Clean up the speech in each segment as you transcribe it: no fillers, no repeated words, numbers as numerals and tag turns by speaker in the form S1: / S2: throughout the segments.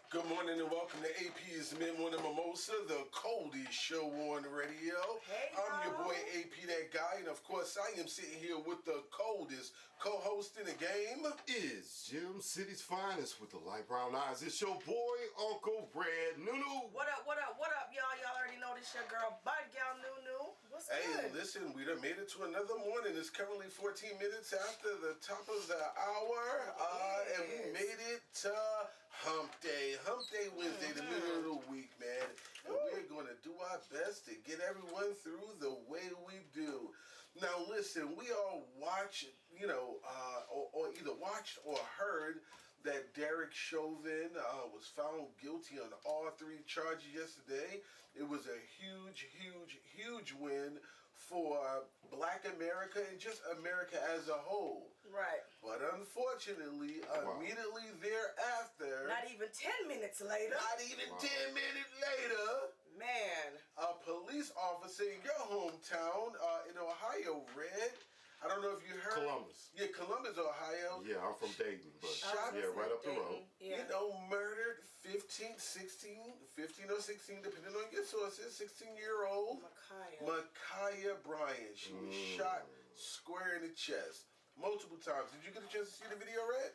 S1: Good morning and welcome to APz Mid-Morning Mimosa, the coldest show on the radio.
S2: Hey,
S1: I'm your boy AP That Guy, and of course I am sitting here with the coldest co-host in the game.
S3: Is Jim City's finest with the light brown eyes. It's your boy Uncle Brad Nunu.
S2: What up, y'all? Y'all already know this your girl, Bud Gal Nunu. What's good?
S1: Hey, listen, we done made it to another morning. It's currently 14 minutes after the top of the hour, and we made it to Hump Day. Hump Day Wednesday, the middle of the week, man. And we're going to do our best to get everyone through the way we do. Now, listen, we all watched, or either watched or heard that Derek Chauvin was found guilty on all 3 charges yesterday. It was a huge win for Black America and just America as a whole.
S2: Right.
S1: But unfortunately, immediately thereafter,
S2: not even 10 minutes later.
S1: 10 minutes later,
S2: man,
S1: a police officer in your hometown in Ohio, Red. I don't know if you heard.
S3: Columbus.
S1: Yeah, Columbus, Ohio.
S3: Yeah, I'm from Dayton, but right up the road.
S2: Yeah.
S1: Murdered 15 or 16, depending on your sources, 16-year-old Ma'Khia Bryant. She was shot square in the chest multiple times. Did you get a chance to see the video, Red?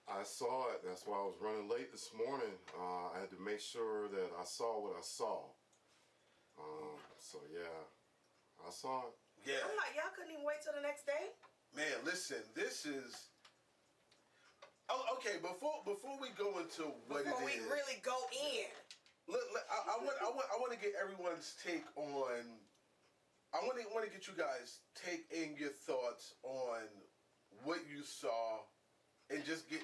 S3: I saw it. That's why I was running late this morning. I had to make sure that I saw what I saw. So yeah, I saw it.
S1: Yeah.
S2: I'm like, y'all couldn't even wait till the next day?
S1: Man, listen, this is... Oh, okay, before we go into what
S2: Before
S1: it
S2: we
S1: is...
S2: really go in.
S1: I want to get everyone's take on... I want to get you guys' take and your thoughts on what you saw and just get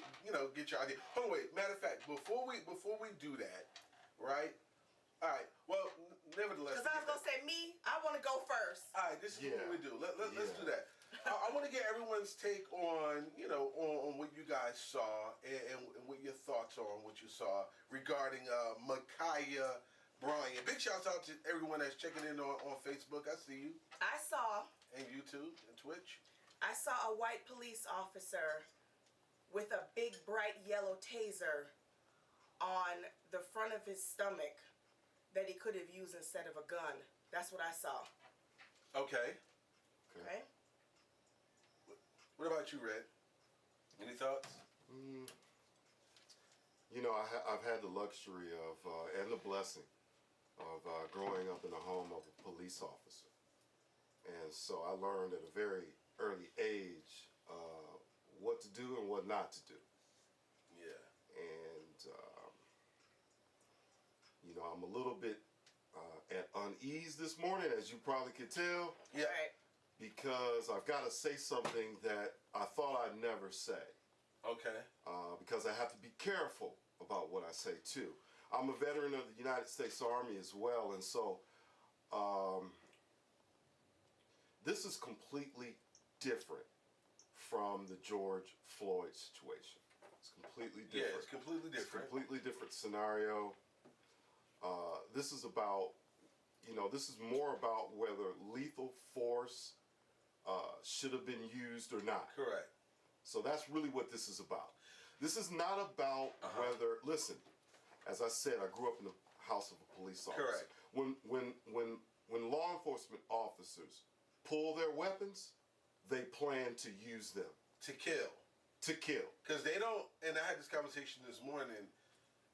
S1: your idea. Hold on, wait. Matter of fact, before we do that, right? All right. Well, nevertheless.
S2: Because I was going to say, I want to go first.
S1: All right. This is what we do. Let's do that. I want to get everyone's take on, on what you guys saw and what your thoughts are on what you saw regarding Ma'Khia Bryant. Big shout out to everyone that's checking in on Facebook. I see you.
S2: I saw.
S1: And YouTube and Twitch.
S2: I saw a white police officer with a big bright yellow taser on the front of his stomach that he could have used instead of a gun. That's what I saw.
S1: Okay.
S2: Okay.
S1: What about you, Red? Any thoughts?
S3: I've had the luxury of and the blessing of growing up in the home of a police officer, and so I learned at a very early age what to do and what not to do.
S1: Yeah.
S3: And I'm a little bit at unease this morning, as you probably could tell.
S1: Yeah.
S2: Right.
S3: Because I've got to say something that I thought I'd never say.
S1: Okay.
S3: Because I have to be careful about what I say too. I'm a veteran of the United States Army as well, and so this is completely different from the George Floyd situation. It's completely different.
S1: Yeah, it's completely different.
S3: It's a completely different scenario. This is about, this is more about whether lethal force should have been used or not.
S1: Correct.
S3: So that's really what this is about. This is not about whether, listen, as I said, I grew up in the house of a police officer.
S1: Correct.
S3: When law enforcement officers pull their weapons, they plan to use them.
S1: To kill.
S3: To kill.
S1: Because they don't, and I had this conversation this morning,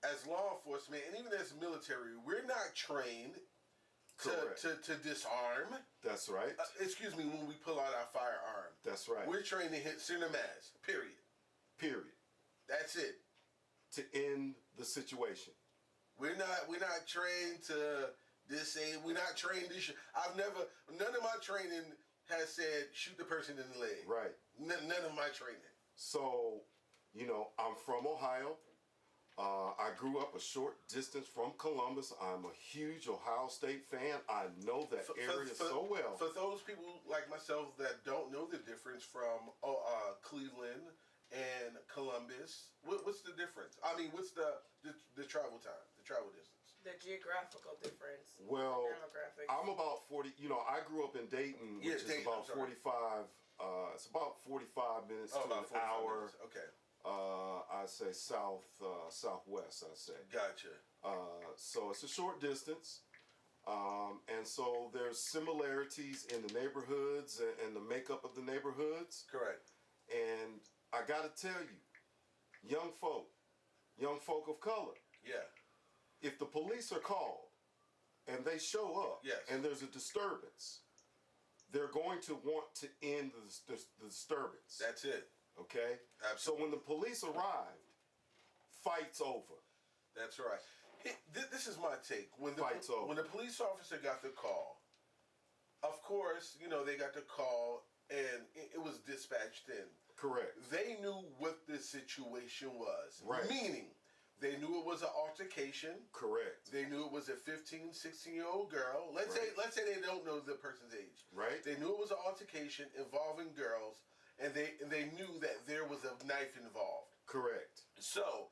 S1: as law enforcement and even as military, we're not trained to disarm.
S3: That's right.
S1: Excuse me, when we pull out our firearm.
S3: That's right.
S1: We're trained to hit center mass. Period. That's it.
S3: To end the situation.
S1: We're not trained to disable. We're not trained to shoot. None of my training has said shoot the person in the leg.
S3: Right.
S1: None of my training.
S3: So, I'm from Ohio. I grew up a short distance from Columbus. I'm a huge Ohio State fan. I know that area so well.
S1: For those people like myself that don't know the difference from Cleveland and Columbus, what's the difference? I mean, what's the travel time, the travel distance?
S2: The geographical difference.
S3: Well,
S2: demographics.
S3: I'm about 40. I grew up in Dayton, which is about 45. It's about 45 minutes to an hour.
S1: Minutes. Okay.
S3: I say southwest, I say.
S1: Gotcha.
S3: So it's a short distance. And so there's similarities in the neighborhoods and the makeup of the neighborhoods.
S1: Correct.
S3: And I gotta tell you, young folk of color,
S1: Yeah.
S3: if the police are called and they show up
S1: Yes.
S3: and there's a disturbance, they're going to want to end the disturbance.
S1: That's it.
S3: Okay?
S1: Absolutely.
S3: So when the police arrived, fight's over.
S1: That's right. This is my take. When
S3: Fight's over.
S1: when the police officer got the call, of course, they got the call and it was dispatched in.
S3: Correct.
S1: They knew what the situation was.
S3: Right.
S1: Meaning, they knew it was an altercation.
S3: Correct.
S1: They knew it was a 15, 16-year-old girl. Let's say they don't know the person's age.
S3: Right.
S1: They knew it was an altercation involving girls, and they knew that there was a knife involved.
S3: Correct.
S1: So,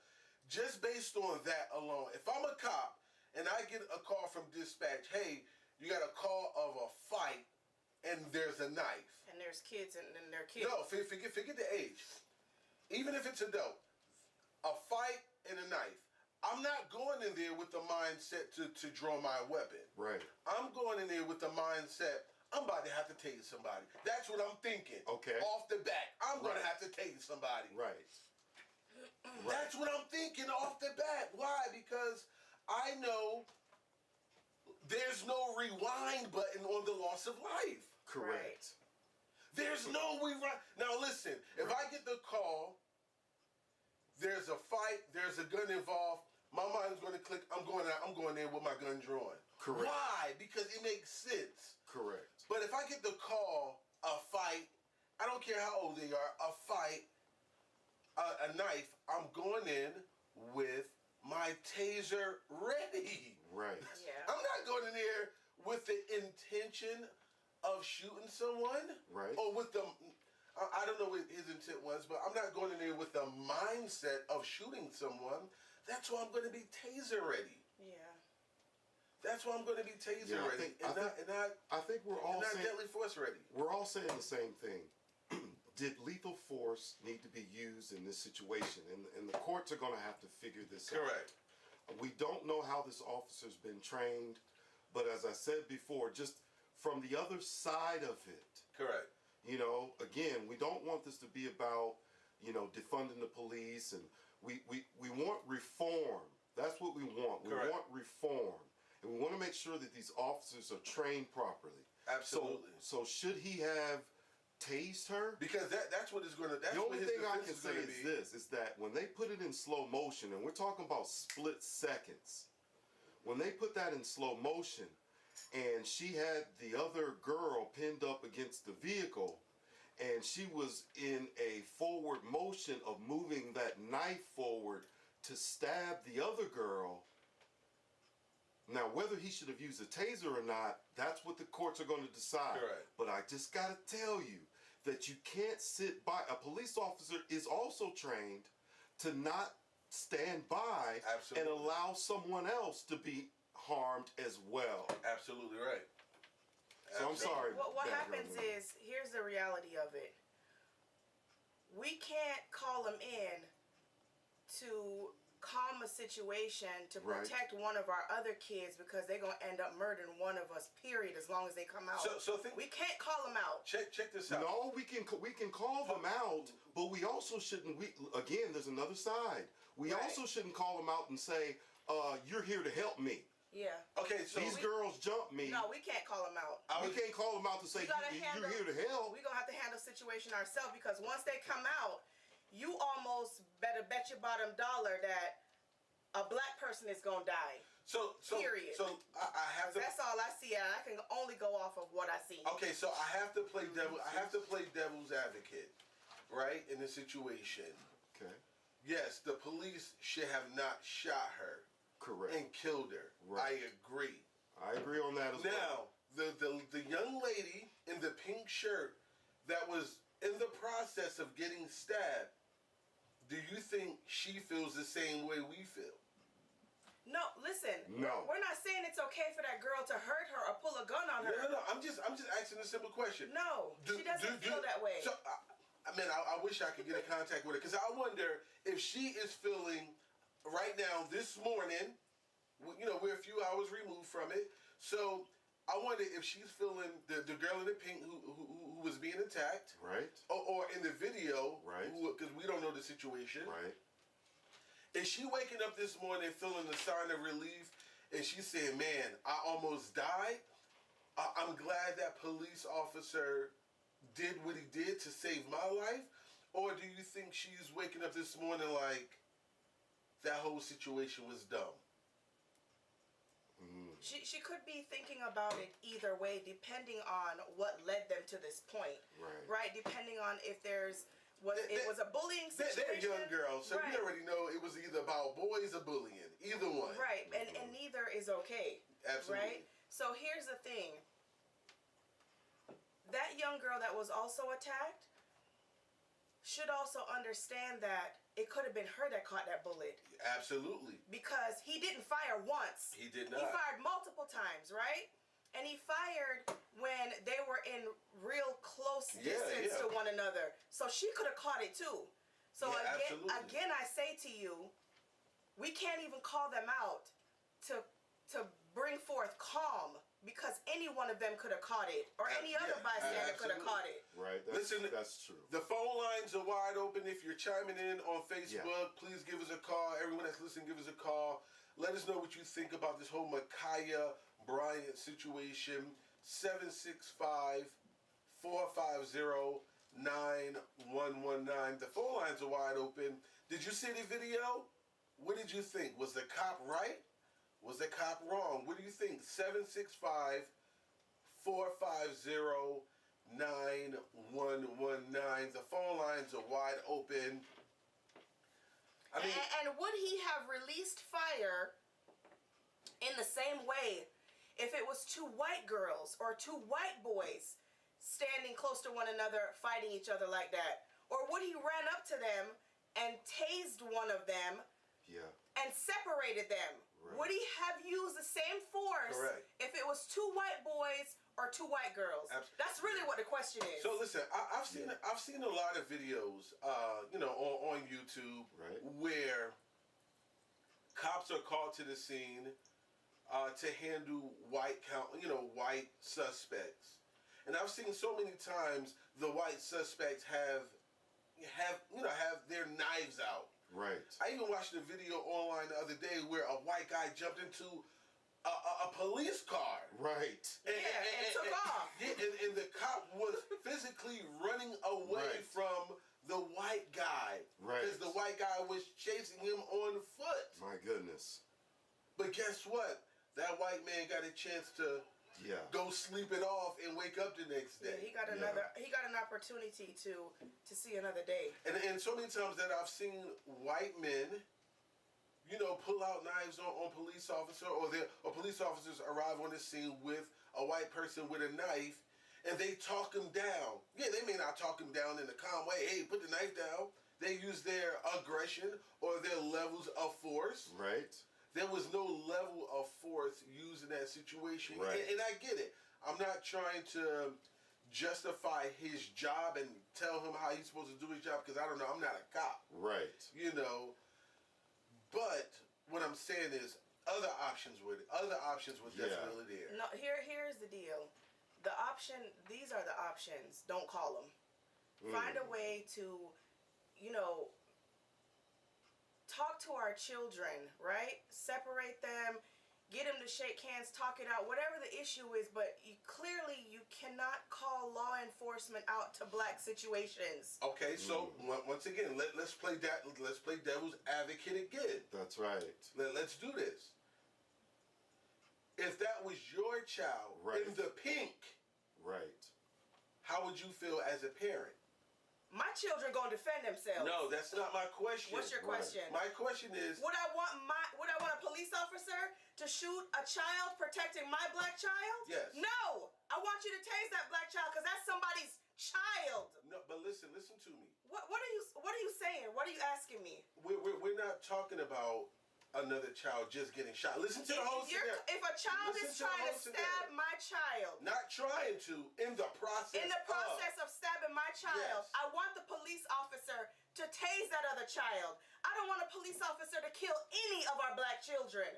S1: just based on that alone, if I'm a cop and I get a call from dispatch, hey, you got a call of a fight and there's a knife.
S2: And there's kids and they're kids.
S1: No, forget the age. Even if it's adult, a fight and a knife. I'm not going in there with the mindset to draw my weapon.
S3: Right.
S1: I'm going in there with the mindset, I'm about to have to tase somebody. That's what I'm thinking.
S3: Okay.
S1: Off the bat, I'm going to
S3: Right.
S1: have to tase somebody.
S3: Right.
S1: That's what I'm thinking off the bat. Why? Because I know there's no rewind button on the loss of life.
S3: Correct.
S1: There's no rewind. Now listen, if I get the call, there's a fight, there's a gun involved, my mind's going to click, I'm going there with my gun drawn.
S3: Correct.
S1: Why? Because it makes sense.
S3: Correct.
S1: But if I get the call, a fight, I don't care how old they are, a fight, a knife, I'm going in with my taser ready.
S3: Right.
S2: Yeah.
S1: I'm not going in there with the intention of shooting someone.
S3: Right.
S1: Or with the, I don't know what his intent was, but I'm not going in there with the mindset of shooting someone. That's why I'm going to be taser ready.
S2: Yeah.
S1: That's why I'm going to be taser
S3: Yeah,
S1: ready.
S3: I think we're all
S1: not
S3: saying
S1: deadly force ready.
S3: we're all saying the same thing. Did lethal force need to be used in this situation? And the courts are going to have to figure this out.
S1: Correct.
S3: We don't know how this officer's been trained, but as I said before, just from the other side of it,
S1: Correct.
S3: Again, we don't want this to be about, defunding the police, and we want reform. That's what we want. We
S1: Correct.
S3: want reform. And we want to make sure that these officers are trained properly.
S1: Absolutely.
S3: So should he have tased her?
S1: Because that's what it's going to. That's
S3: The
S1: what
S3: only
S1: his
S3: thing I
S1: defense
S3: can say
S1: gonna
S3: is
S1: be.
S3: this, is that when they put it in slow motion, and we're talking about split seconds, when they put that in slow motion, and she had the other girl pinned up against the vehicle, and she was in a forward motion of moving that knife forward to stab the other girl. Now, whether he should have used a taser or not, that's what the courts are going to decide.
S1: Correct.
S3: But I just got to tell you that you can't sit by. A police officer is also trained to not stand by
S1: Absolutely.
S3: and allow someone else to be harmed as well.
S1: Absolutely right.
S3: So I'm sorry.
S2: What
S3: Bad
S2: happens
S3: girl, man.
S2: is, here's the reality of it. We can't call them in to calm a situation to
S3: Right.
S2: protect one of our other kids because they're going to end up murdering one of us, period, as long as they come out.
S1: So think.
S2: We can't call them out.
S1: Check this out.
S3: No, we can call them out, but we also shouldn't. Again, there's another side. We
S2: Right.
S3: also shouldn't call them out and say, "You're here to help me."
S2: Yeah.
S1: Okay, so
S3: These girls jumped me.
S2: No, we can't call them out.
S1: I
S3: We
S1: was-
S3: can't call them out to say
S2: We gotta
S3: you're
S2: handle-
S3: here to help.
S2: We're going to have to handle the situation ourselves because once they come out, you almost better bet your bottom dollar that a black person is going to die.
S1: So
S2: Period.
S1: So I have to.
S2: That's all I see, and I can only go off of what I see.
S1: Okay, so I have to play devil's advocate, right? In this situation,
S3: Okay.
S1: yes, the police should have not shot her
S3: Correct.
S1: and killed her.
S3: Right.
S1: I agree.
S3: I agree on that as well.
S1: Now, the young lady in the pink shirt that was in the process of getting stabbed, do you think she feels the same way we feel?
S2: No, listen.
S3: No.
S2: We're not saying it's okay for that girl to hurt her or pull a gun on her.
S1: No. I'm just asking a simple question.
S2: No, she doesn't feel that way.
S1: So, I wish I could get in contact with her, because I wonder if she is feeling right now this morning. You know, we're a few hours removed from it, so I wonder if she's feeling the girl in the pink who was being attacked,
S3: Right.
S1: or in the video,
S3: Right.
S1: Because we don't know the situation.
S3: Right.
S1: Is she waking up this morning feeling a sign of relief, and she's saying, "Man, I almost died. I'm glad that police officer did what he did to save my life," or do you think she's waking up this morning like that whole situation was dumb?
S2: She could be thinking about it either way, depending on what led them to this point.
S3: Right.
S2: Depending on if it was a bullying situation.
S1: They're young girls, so
S2: right.
S1: we already know it was either about boys or bullying. Either one.
S2: Right, and neither is okay.
S1: Absolutely.
S2: Right? So here's the thing. That young girl that was also attacked should also understand that it could have been her that caught that bullet.
S1: Absolutely.
S2: Because he didn't fire once.
S1: He did not.
S2: He fired multiple times, right? And he fired when they were in real close distance to one another. So she could have caught it too. So again, I say to you, we can't even call them out to bring forth calm, because any one of them could have caught it, or any other bystander could have caught it.
S3: Right. That's true.
S1: The phone lines are wide open. If you're chiming in on Facebook, please give us a call. Everyone that's listening, give us a call. Let us know what you think about this whole Ma'Khia Bryant situation. 765-450-9119. The phone lines are wide open. Did you see the video? What did you think? Was the cop right? Was the cop wrong? What do you think? 765-450-9119. The phone lines are wide open.
S2: And would he have released fire in the same way if it was two white girls or two white boys standing close to one another fighting each other like that? Or would he ran up to them and tased one of them and separated them? Right. Would he have used the same force if it was two white boys or two white girls? Absolutely. That's really what the question is.
S1: So listen, I've seen a lot of videos, on YouTube, where cops are called to the scene to handle white suspects, and I've seen so many times the white suspects have their knives out.
S3: Right.
S1: I even watched a video online the other day where a white guy jumped into a police car.
S3: Right.
S2: And took off.
S1: And the cop was physically running away from the white guy.
S3: Right.
S1: Because the white guy was chasing him on foot.
S3: My goodness.
S1: But guess what? That white man got a chance to go sleep it off and wake up the next day.
S2: He got an opportunity to see another day.
S1: And so many times that I've seen white men, pull out knives on police officer, or police officers arrive on the scene with a white person with a knife, and they talk him down. Yeah, they may not talk him down in a calm way. Hey, put the knife down. They use their aggression or their levels of force.
S3: Right.
S1: There was no level of force used in that situation.
S3: Right.
S1: And I get it. I'm not trying to justify his job and tell him how he's supposed to do his job, because I don't know. I'm not a cop.
S3: Right.
S1: But what I'm saying is other options were definitely there.
S2: No, here's the deal. These are the options. Don't call them. Find a way to, talk to our children, right? Separate them, get them to shake hands, talk it out, whatever the issue is. But you cannot call law enforcement out to black situations.
S1: Okay, so once again, let's play devil's advocate again.
S3: That's right.
S1: Let's do this. If that was your child in the pink, how would you feel as a parent?
S2: My children gonna defend themselves.
S1: No, that's not my question.
S2: What's your question?
S1: My question is,
S2: would I want a police officer to shoot a child protecting my black child?
S1: Yes.
S2: No, I want you to tase that black child, because that's somebody's child.
S1: No, but listen to me.
S2: What are you saying? What are you asking me?
S1: We're not talking about another child just getting shot. Listen to the whole scenario.
S2: If a child
S1: Listen
S2: is
S1: to the
S2: trying
S1: whole
S2: to stab
S1: scenario.
S2: my child,
S1: Not trying to, in the process
S2: of stabbing my child,
S1: Yes.
S2: I want the police officer to tase that other child. I don't want a police officer to kill any of our black children.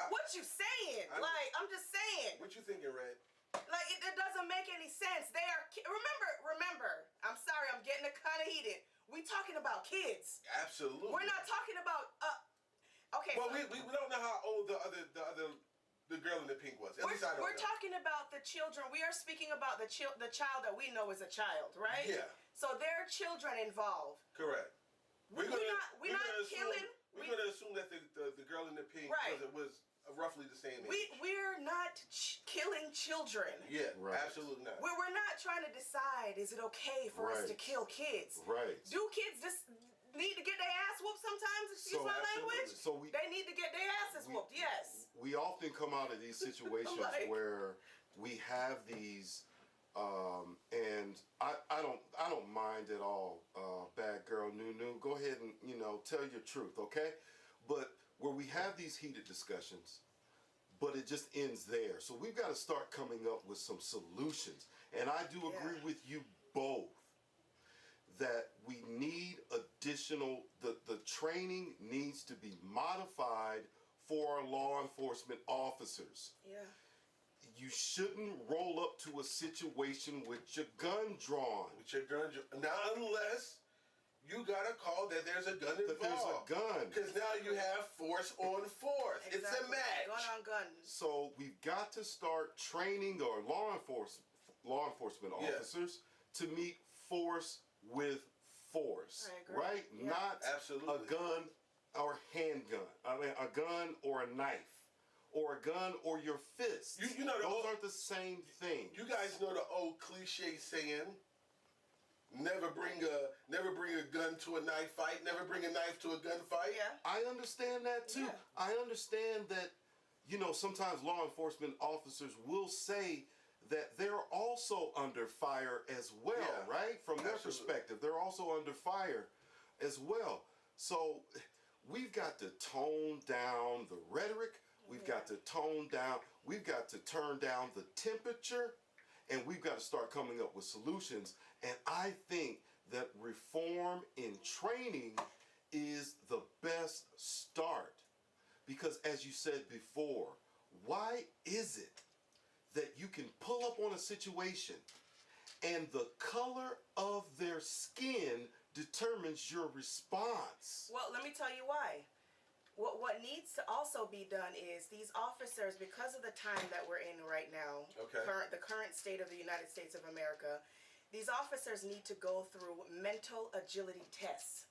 S2: What you saying? I'm just saying.
S1: What you thinking, Red?
S2: Like, it doesn't make any sense. They are, remember, I'm sorry, I'm getting kind of heated. We talking about kids.
S1: Absolutely.
S2: We're not talking about, okay.
S1: Well,
S2: so
S1: we don't know how old the girl in the pink was. At least I don't
S2: we're
S1: know.
S2: talking about the children. We are speaking about the child that we know is a child, right?
S1: Yeah.
S2: So there are children involved.
S1: Correct.
S2: We're not killing.
S1: We're going to assume that the girl in the pink
S2: Right.
S1: was roughly the same age.
S2: We're not killing children.
S1: Yeah,
S3: Right.
S1: absolutely not.
S2: We're not trying to decide, is it okay for us to
S3: Right.
S2: kill kids?
S3: Right.
S2: Do kids just need to get their ass whooped sometimes? Excuse my language?
S3: So
S2: they need to get their asses whooped, yes.
S3: We often come out of these situations
S2: Like-
S3: where we have these, and I don't mind at all, bad girl Nunu. Go ahead and tell your truth, okay? But where we have these heated discussions, but it just ends there. So we've got to start coming up with some solutions. And I do agree with you both that we need additional, the training needs to be modified for our law enforcement officers.
S2: Yeah.
S3: You shouldn't roll up to a situation with your gun drawn.
S1: With your gun, now unless you got a call that there's a gun involved.
S3: That there's a gun.
S1: Because now you have force on force.
S2: Exactly.
S1: It's a match.
S2: Gun on gun.
S3: So we've got to start training our law enforcement
S1: Yeah.
S3: officers to meet force with force,
S2: I agree.
S3: right?
S2: Yeah.
S3: Not
S1: Absolutely.
S3: a gun or handgun. I mean, a gun or a knife, or a gun or your fist.
S1: You know
S3: those aren't the same thing.
S1: You guys know the old cliche saying, never bring a gun to a knife fight, never bring a knife to a gunfight.
S2: Yeah.
S3: I understand that too.
S2: Yeah.
S3: I understand that, sometimes law enforcement officers will say that they're also under fire as well,
S1: Yeah.
S3: right? From their
S1: Absolutely.
S3: perspective, they're also under fire as well. So we've got to tone down the rhetoric. We've got to tone down, we've got to turn down the temperature, and we've got to start coming up with solutions. And I think that reform in training is the best start. Because as you said before, why is it that you can pull up on a situation and the color of their skin determines your response?
S2: Well, let me tell you why. What needs to also be done is these officers, because of the time that we're in right now,
S1: Okay.
S2: the current state of the United States of America, these officers need to go through mental agility tests.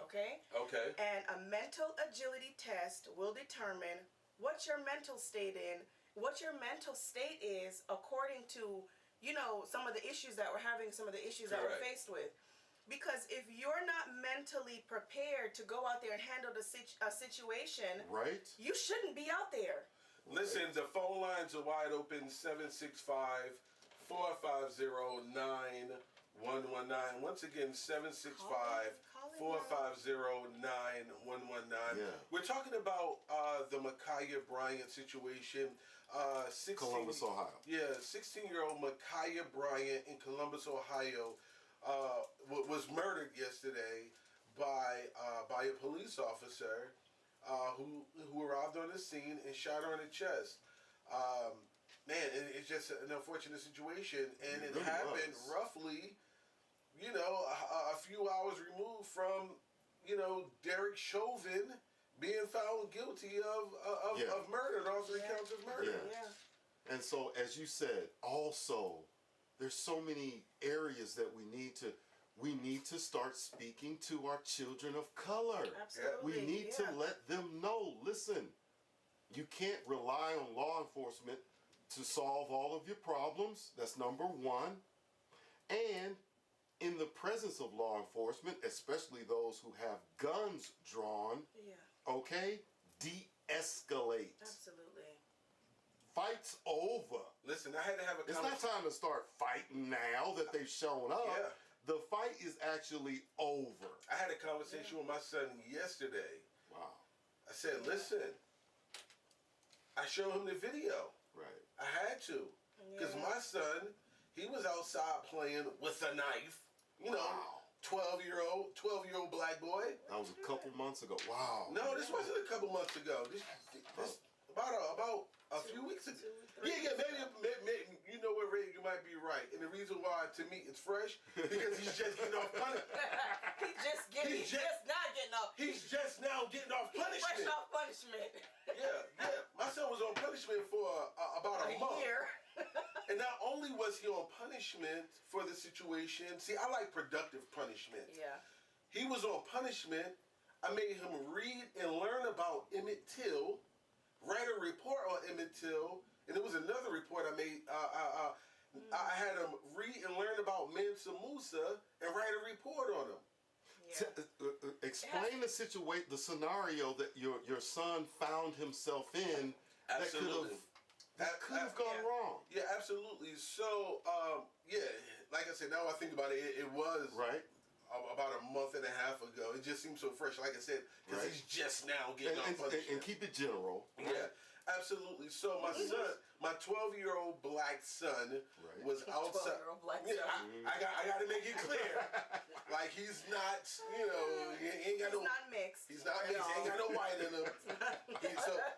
S2: Okay?
S1: Okay.
S2: And a mental agility test will determine what your mental state is according to, some of the issues that we're having, some of the issues that we're
S1: Correct.
S2: faced with. Because if you're not mentally prepared to go out there and handle a situation,
S3: Right?
S2: you shouldn't be out there.
S1: Listen, the phone lines are wide open, 765-450-9119. Once again, 765-450-9119.
S3: Yeah.
S1: We're talking about the Ma'Khia Bryant situation. 16,
S3: Columbus, Ohio.
S1: Yeah, 16-year-old Ma'Khia Bryant in Columbus, Ohio, was murdered yesterday by a police officer who arrived on the scene and shot her in the chest. It's just an unfortunate situation, and it
S3: really
S1: happened
S3: was.
S1: roughly, a few hours removed from, Derek Chauvin being found guilty of murder, and all 3 counts of murder.
S3: Yeah.
S2: Yeah.
S3: And so, as you said, also, there's so many areas that we need to start speaking to our children of color.
S2: Absolutely.
S3: We need to let them know, listen, you can't rely on law enforcement to solve all of your problems. That's number one. And in the presence of law enforcement, especially those who have guns drawn, okay, de-escalate.
S2: Absolutely.
S3: Fight's over.
S1: Listen, I had to have a
S3: It's not time to start fighting now that they've shown up.
S1: Yeah.
S3: The fight is actually over.
S1: I had a conversation with my son yesterday.
S3: Wow.
S1: I said, listen, I showed him the video.
S3: Right.
S1: I had to. Because
S2: Yeah.
S1: my son, he was outside playing with a knife. You know,
S3: Wow.
S1: 12-year-old black boy.
S3: That was a couple months ago. Wow.
S1: No, this wasn't a couple months ago. This about a few weeks ago. Yeah, maybe you know what, Ray, you might be right. And the reason why, to me, it's fresh, because he's just getting off punishment.
S2: He's just not getting off.
S1: He's just now getting off punishment.
S2: Fresh off punishment.
S1: Yeah. My son was on punishment for about a month.
S2: year.
S1: And not only was he on punishment for the situation, see, I like productive punishment.
S2: Yeah.
S1: He was on punishment. I made him read and learn about Emmett Till, write a report on Emmett Till, and there was another report I made. I had him read and learn about Mansa Musa and write a report on him.
S2: Yeah.
S3: Explain the situation, the scenario that your son found himself in.
S1: Absolutely.
S3: That could have gone wrong.
S1: Yeah, absolutely. So, like I said, now I think about it, it was
S3: Right.
S1: about a month and a half ago. It just seems so fresh, like I said, because
S3: Right.
S1: he's just now getting on punishment.
S3: And keep it general.
S1: Yeah, absolutely. So my son, my 12-year-old black son,
S3: Right.
S1: was outside.
S2: 12-year-old black
S1: Yeah,
S2: son.
S1: I got to make it clear, like he's not, he ain't got
S2: He's
S1: no.
S2: not mixed.
S1: He's not
S2: at
S1: mixed. He ain't got
S2: all.
S1: no white in him.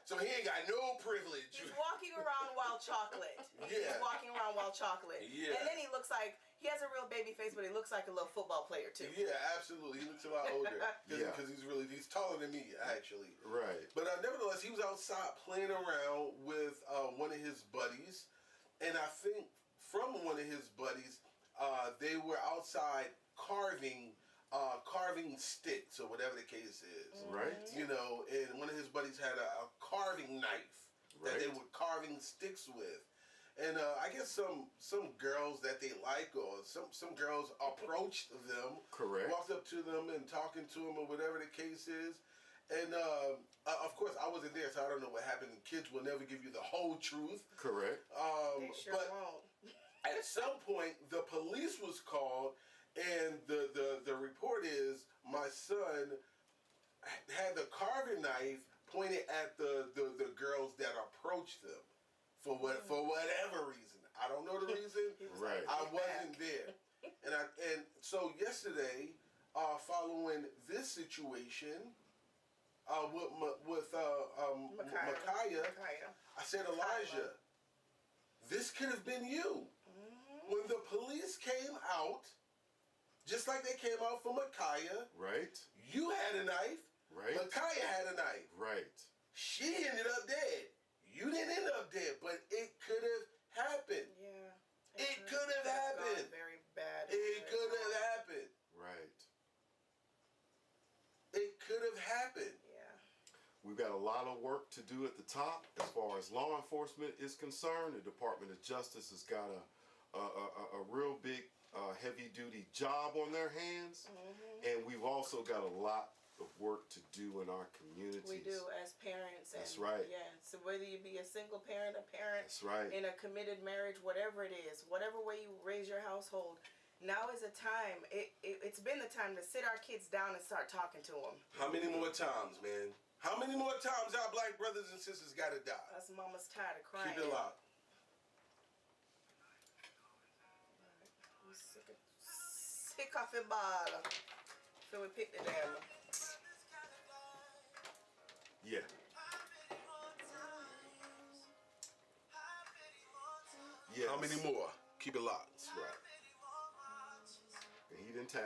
S1: So he ain't got no privilege.
S2: He's walking around wild chocolate. He's
S1: Yeah.
S2: walking around wild chocolate.
S1: Yeah.
S2: And then he looks like, he has a real baby face, but he looks like a little football player too.
S1: Yeah, absolutely. He looks a lot older
S3: Yeah.
S1: because he's taller than me actually.
S3: Right.
S1: But nevertheless, he was outside playing around with one of his buddies, and I think from one of his buddies, they were outside carving sticks or whatever the case is.
S3: Right.
S1: You know, and one of his buddies had a carving knife that they
S3: Right.
S1: were carving sticks with. And I guess some girls that they like, or some girls approached them,
S3: Correct.
S1: walked up to them and talking to them or whatever the case is. And of course, I wasn't there, so I don't know what happened. Kids will never give you the whole truth.
S3: Correct.
S2: They sure
S1: But
S2: won't.
S1: at some point, the police was called, and the report is my son had the carving knife pointed at the girls that approached them for whatever reason. I don't know the reason.
S3: Right.
S1: I wasn't there, and so yesterday, following this situation, with Micaiah, I said, Elijah, this could have been you. When the police came out, just like they came out for Micaiah,
S3: Right.
S1: you had a knife.
S3: Right.
S1: Micaiah had a knife.
S3: Right.
S1: She ended up dead. You didn't end up dead, but it could have happened.
S2: Yeah.
S1: It could have happened.
S2: Very bad.
S1: It could have happened.
S3: Right.
S1: It could have happened.
S2: Yeah.
S3: We've got a lot of work to do at the top as far as law enforcement is concerned. The Department of Justice has got a real big heavy-duty job on their hands, and we've also got a lot of work to do in our communities.
S2: We do as parents.
S3: That's
S2: and,
S3: right.
S2: Yeah. So whether you be a single parent, a parent
S3: That's right.
S2: in a committed marriage, whatever it is, whatever way you raise your household, now is a time. It's been the time to sit our kids down and start talking to them.
S1: How many more times, man? How many more times our black brothers and sisters got to die?
S2: Us mama's tired of crying.
S1: Keep it locked.
S2: Sick off your ball. So we picked it down.
S3: Yeah. Yes.
S1: How many more? Keep it locked.
S3: That's right. And he didn't tag.